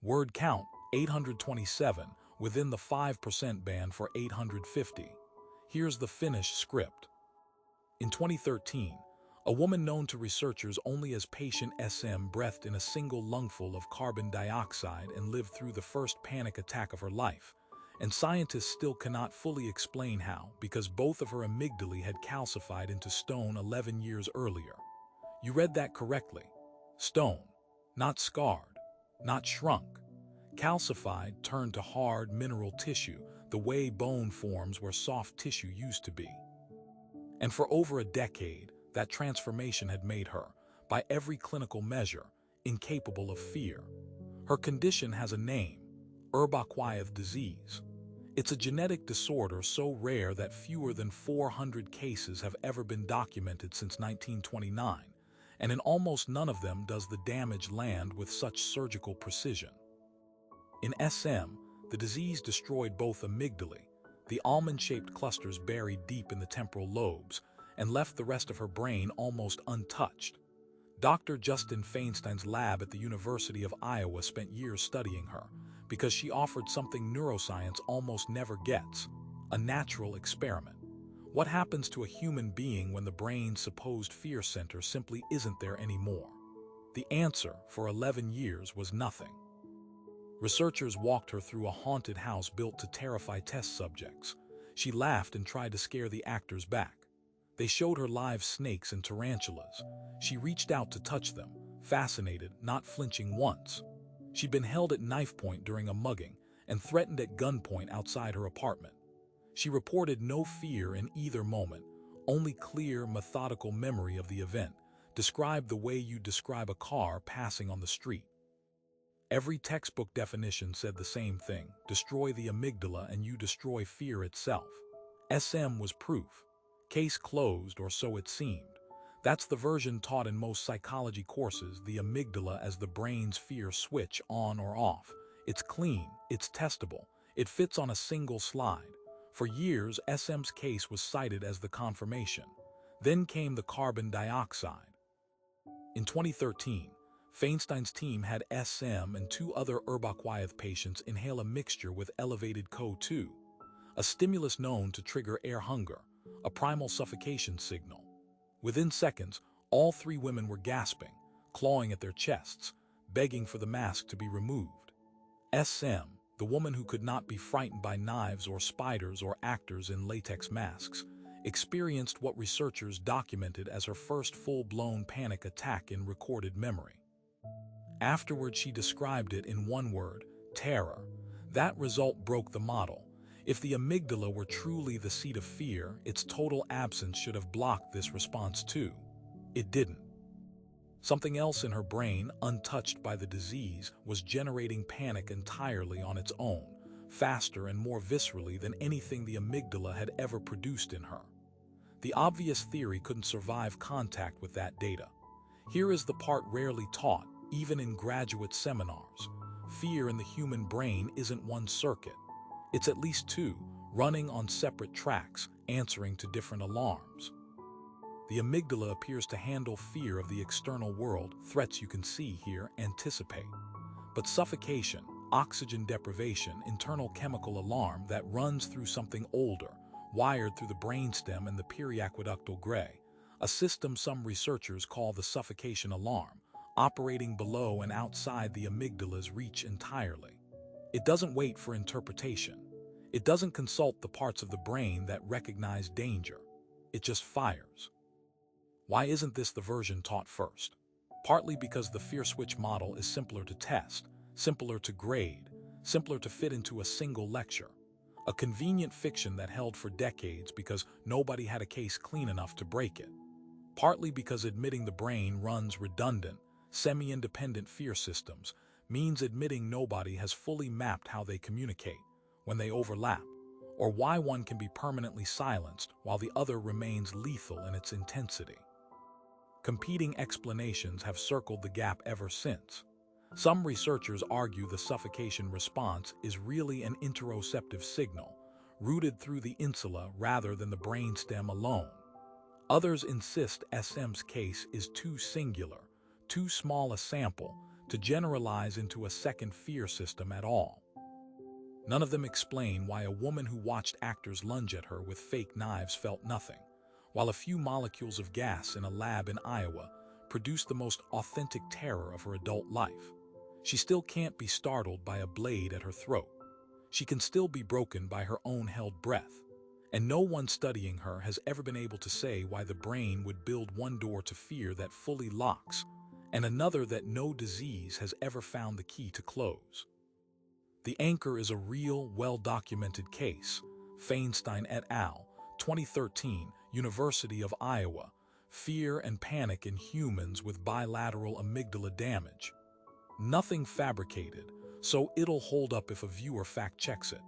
Word count, 827, within the 5% band for 850. Here's the finished script. In 2013, a woman known to researchers only as Patient S.M breathed in a single lungful of carbon dioxide and lived through the first panic attack of her life. And scientists still cannot fully explain how, because both of her amygdalae had calcified into stone 11 years earlier. You read that correctly. Stone. Not scarred. Not shrunk. Calcified turned to hard mineral tissue, the way bone forms where soft tissue used to be. And for over a decade, that transformation had made her, by every clinical measure, incapable of fear. Her condition has a name, Urbach-Wyeth disease. It's a genetic disorder so rare that fewer than 400 cases have ever been documented since 1929, and in almost none of them does the damage land with such surgical precision. In SM, the disease destroyed both amygdalae, the almond-shaped clusters buried deep in the temporal lobes, and left the rest of her brain almost untouched. Dr. Justin Feinstein's lab at the University of Iowa spent years studying her, because she offered something neuroscience almost never gets: a natural experiment. What happens to a human being when the brain's supposed fear center simply isn't there anymore? The answer, for 11 years, was nothing. Researchers walked her through a haunted house built to terrify test subjects. She laughed and tried to scare the actors back. They showed her live snakes and tarantulas. She reached out to touch them, fascinated, not flinching once. She'd been held at knife point during a mugging and threatened at gunpoint outside her apartment. She reported no fear in either moment, only clear, methodical memory of the event, described the way you describe a car passing on the street. Every textbook definition said the same thing: destroy the amygdala and you destroy fear itself. SM was proof. Case closed, or so it seemed. That's the version taught in most psychology courses, the amygdala as the brain's fear switch, on or off. It's clean, it's testable, it fits on a single slide. For years, SM's case was cited as the confirmation. Then came the carbon dioxide. In 2013, Feinstein's team had SM and 2 other Urbach-Wyeth patients inhale a mixture with elevated CO2, a stimulus known to trigger air hunger, a primal suffocation signal. Within seconds, all 3 women were gasping, clawing at their chests, begging for the mask to be removed. SM, the woman who could not be frightened by knives or spiders or actors in latex masks, experienced what researchers documented as her first full-blown panic attack in recorded memory. Afterward, she described it in one word: terror. That result broke the model. If the amygdala were truly the seat of fear, its total absence should have blocked this response too. It didn't. Something else in her brain, untouched by the disease, was generating panic entirely on its own, faster and more viscerally than anything the amygdala had ever produced in her. The obvious theory couldn't survive contact with that data. Here is the part rarely taught, even in graduate seminars. Fear in the human brain isn't one circuit. It's at least 2, running on separate tracks, answering to different alarms. The amygdala appears to handle fear of the external world, threats you can see, hear, anticipate. But suffocation, oxygen deprivation, internal chemical alarm that runs through something older, wired through the brainstem and the periaqueductal gray, a system some researchers call the suffocation alarm, operating below and outside the amygdala's reach entirely. It doesn't wait for interpretation. It doesn't consult the parts of the brain that recognize danger. It just fires. Why isn't this the version taught first? Partly because the fear switch model is simpler to test, simpler to grade, simpler to fit into a single lecture. A convenient fiction that held for decades because nobody had a case clean enough to break it. Partly because admitting the brain runs redundant, semi-independent fear systems means admitting nobody has fully mapped how they communicate, when they overlap, or why one can be permanently silenced while the other remains lethal in its intensity. Competing explanations have circled the gap ever since. Some researchers argue the suffocation response is really an interoceptive signal, routed through the insula rather than the brainstem alone. Others insist SM's case is too singular, too small a sample, to generalize into a second fear system at all. None of them explain why a woman who watched actors lunge at her with fake knives felt nothing, while a few molecules of gas in a lab in Iowa produced the most authentic terror of her adult life. She still can't be startled by a blade at her throat. She can still be broken by her own held breath. And no one studying her has ever been able to say why the brain would build one door to fear that fully locks, and another that no disease has ever found the key to close. The anchor is a real, well-documented case. Feinstein et al., 2013, University of Iowa. Fear and panic in humans with bilateral amygdala damage. Nothing fabricated, so it'll hold up if a viewer fact-checks it.